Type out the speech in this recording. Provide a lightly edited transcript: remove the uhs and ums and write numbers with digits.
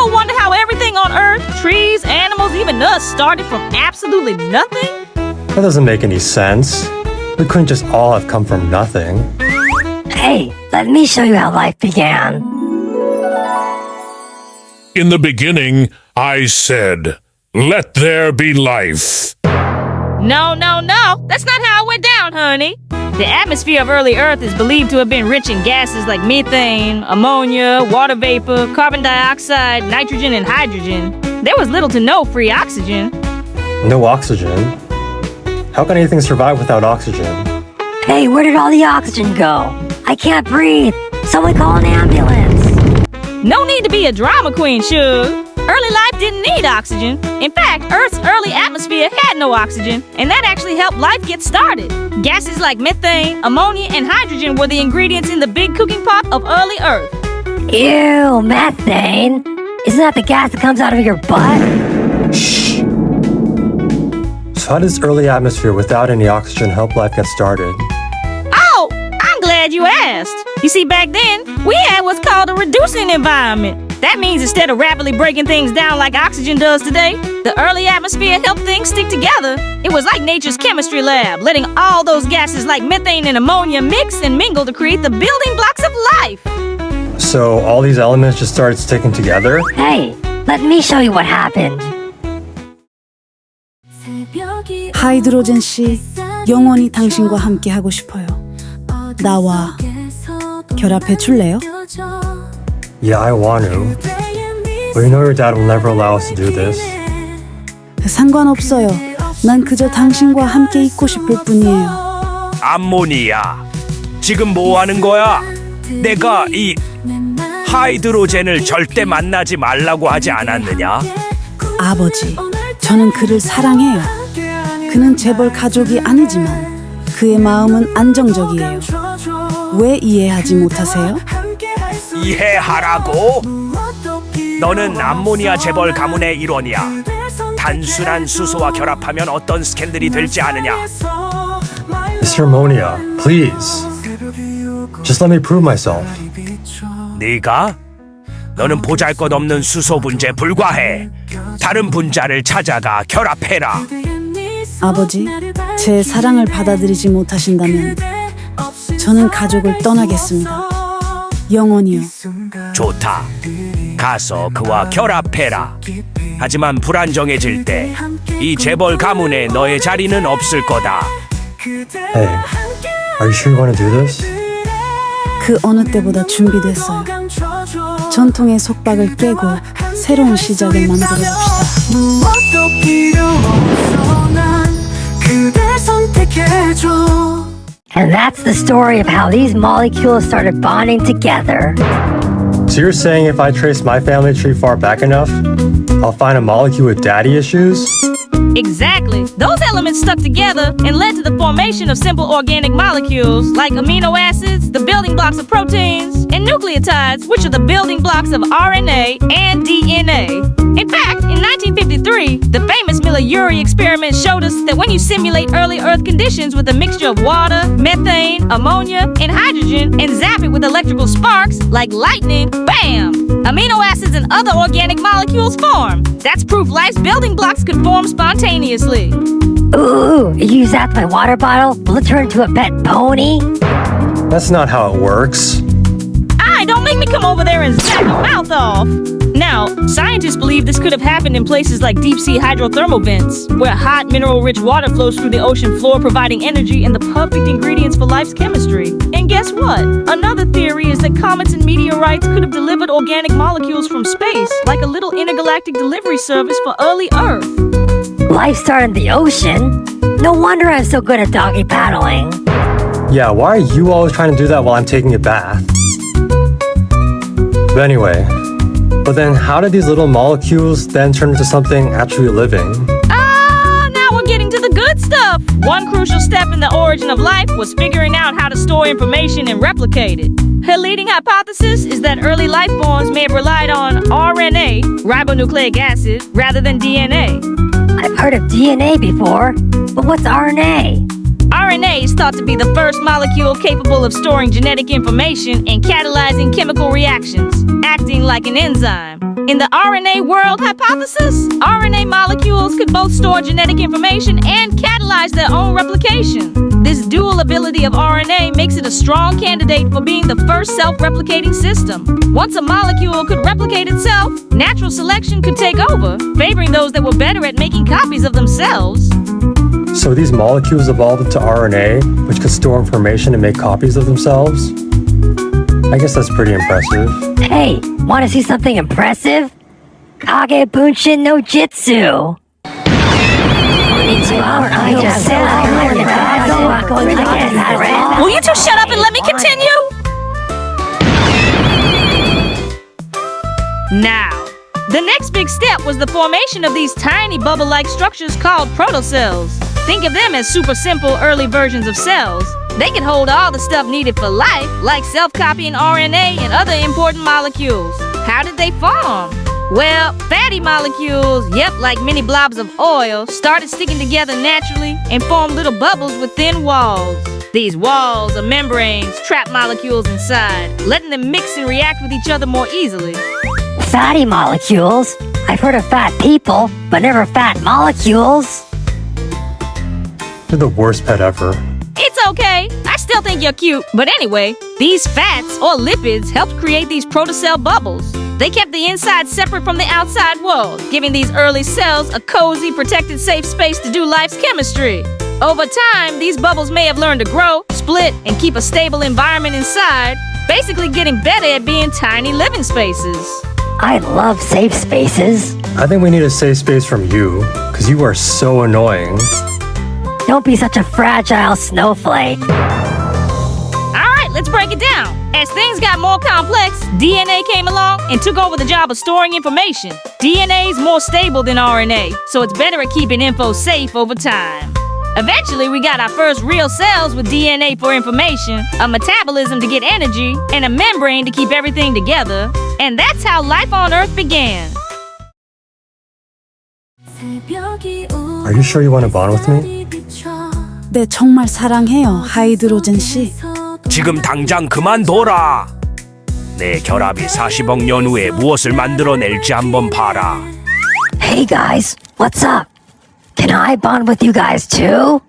Ever wonder how everything on Earth, trees, animals, even us, started from absolutely nothing? That doesn't make any sense. We couldn't just all have come from nothing. Hey, let me show you how life began. In the beginning, I said, let there be life. No, that's not how it went down, honey. The atmosphere of early Earth is believed to have been rich in gases like methane, ammonia, water vapor, carbon dioxide, nitrogen, and hydrogen. There was little to no free oxygen. No oxygen? How can anything survive without oxygen? Hey, where did all the oxygen go? I can't breathe. Someone call an ambulance. No need to be a drama queen, Suge. Early life didn't need oxygen. In fact, Earth's early atmosphere had no oxygen, and that actually helped life get started. Gases like methane, ammonia, and hydrogen were the ingredients in the big cooking pot of early Earth. Ew, methane. Isn't that the gas that comes out of your butt? Shh. So how does early atmosphere without any oxygen help life get started? Oh, I'm glad you asked. You see, back then, we had what's called a reducing environment. That means instead of rapidly breaking things down like oxygen does today, the early atmosphere helped things stick together. It was like nature's chemistry lab, letting all those gases like methane and ammonia mix and mingle to create the building blocks of life. So all these elements just started sticking together? Hey, let me show you what happened. 하이드로젠 씨, 영원히 당신과 함께 하고 싶어요. 나와 결합해 줄래요? Yeah, I want to. But you know your dad will never allow us to do this. 상관없어요. 난 그저 당신과 함께 있고 싶을 뿐이에요. 암모니아, 지금 뭐 하는 거야? 내가 이 하이드로젠을 절대 만나지 말라고 하지 않았느냐? 아버지, 저는 그를 사랑해요. 그는 재벌 가족이 아니지만 그의 마음은 안정적이에요. 왜 이해하지 못하세요? 이해하라고? 너는 암모니아 재벌 가문의 일원이야. 단순한 수소와 결합하면 어떤 스캔들이 될지 아느냐? Mr. Ammonia, please. Just let me prove myself. 네가? 너는 보잘것없는 수소 분자에 불과해. 다른 분자를 찾아가 결합해라. 아버지, 제 사랑을 받아들이지 못하신다면 저는 가족을 떠나겠습니다. 영원히요. 좋다. 가서 그와 결합해라. 하지만 불안정해질 때 이 재벌 가문에 너의 자리는 없을 거다. Hey, are you sure you want to do this? 그 어느 때보다 준비됐어요. 전통의 속박을 깨고 새로운 시작을 만들어 봅시다. 무엇도 필요 없어 난 그댈 선택해줘. And that's the story of how these molecules started bonding together. So you're saying if I trace my family tree far back enough, I'll find a molecule with daddy issues? Exactly. Those elements stuck together and led to the formation of simple organic molecules like amino acids, the building blocks of proteins, and nucleotides, which are the building blocks of RNA and DNA. In fact, in 1953, the famous Miller-Urey experiment showed us that when you simulate early Earth conditions with a mixture of water, methane, ammonia, and hydrogen, and zap it with electrical sparks like lightning, bam! Amino acids and other organic molecules form. That's proof life's building blocks could form spontaneously. Ooh, you zapped my water bottle? Will it turn into a pet pony? That's not how it works. Don't make me come over there and zap your mouth off. Now, scientists believe this could have happened in places like deep-sea hydrothermal vents, where hot, mineral-rich water flows through the ocean floor, providing energy and the perfect ingredients for life's chemistry. And guess what? Another theory is that comets and meteorites could have delivered organic molecules from space, like a little intergalactic delivery service for early Earth. Life started in the ocean? No wonder I'm so good at doggy paddling. Yeah, why are you always trying to do that while I'm taking a bath? But anyway, but then how did these little molecules then turn into something actually living? Now we're getting to the good stuff. One crucial step in the origin of life was figuring out how to store information and replicate it. Her leading hypothesis is that early life forms may have relied on RNA, ribonucleic acid, rather than DNA. I've heard of DNA before, but what's RNA? RNA is thought to be the first molecule capable of storing genetic information and catalyzing chemical reactions, acting like an enzyme. In the RNA world hypothesis, RNA molecules could both store genetic information and catalyze their own replication. This dual ability of RNA makes it a strong candidate for being the first self-replicating system. Once a molecule could replicate itself, natural selection could take over, favoring those that were better at making copies of themselves. So these molecules evolved into RNA, which could store information and make copies of themselves? I guess that's pretty impressive. Hey, want to see something impressive? Kage Bunshin no Jitsu. Will you two shut up and let me continue? Now, the next big step was the formation of these tiny bubble-like structures called protocells. Think of them as super simple early versions of cells. They can hold all the stuff needed for life, like self-copying RNA and other important molecules. How did they form? Well, fatty molecules, like mini blobs of oil, started sticking together naturally and formed little bubbles with thin walls. These walls or membranes trap molecules inside, letting them mix and react with each other more easily. Fatty molecules? I've heard of fat people, but never fat molecules. You're the worst pet ever. It's okay. I still think you're cute. But anyway, these fats or lipids helped create these protocell bubbles. They kept the inside separate from the outside world, giving these early cells a cozy, protected, safe space to do life's chemistry. Over time, these bubbles may have learned to grow, split, and keep a stable environment inside, basically getting better at being tiny living spaces. I love safe spaces. I think we need a safe space from you, because you are so annoying. Don't be such a fragile snowflake. Alright, let's break it down. As things got more complex, DNA came along and took over the job of storing information. DNA is more stable than RNA, so it's better at keeping info safe over time. Eventually, we got our first real cells with DNA for information, a metabolism to get energy, and a membrane to keep everything together. And that's how life on Earth began. Are you sure you want to bond with me? 네, 정말 사랑해요, 하이드로젠 씨. 지금 당장 그만둬라. 내 결합이 40억 년 후에 무엇을 만들어낼지 한번 봐라. Hey guys, what's up? Can I bond with you guys too?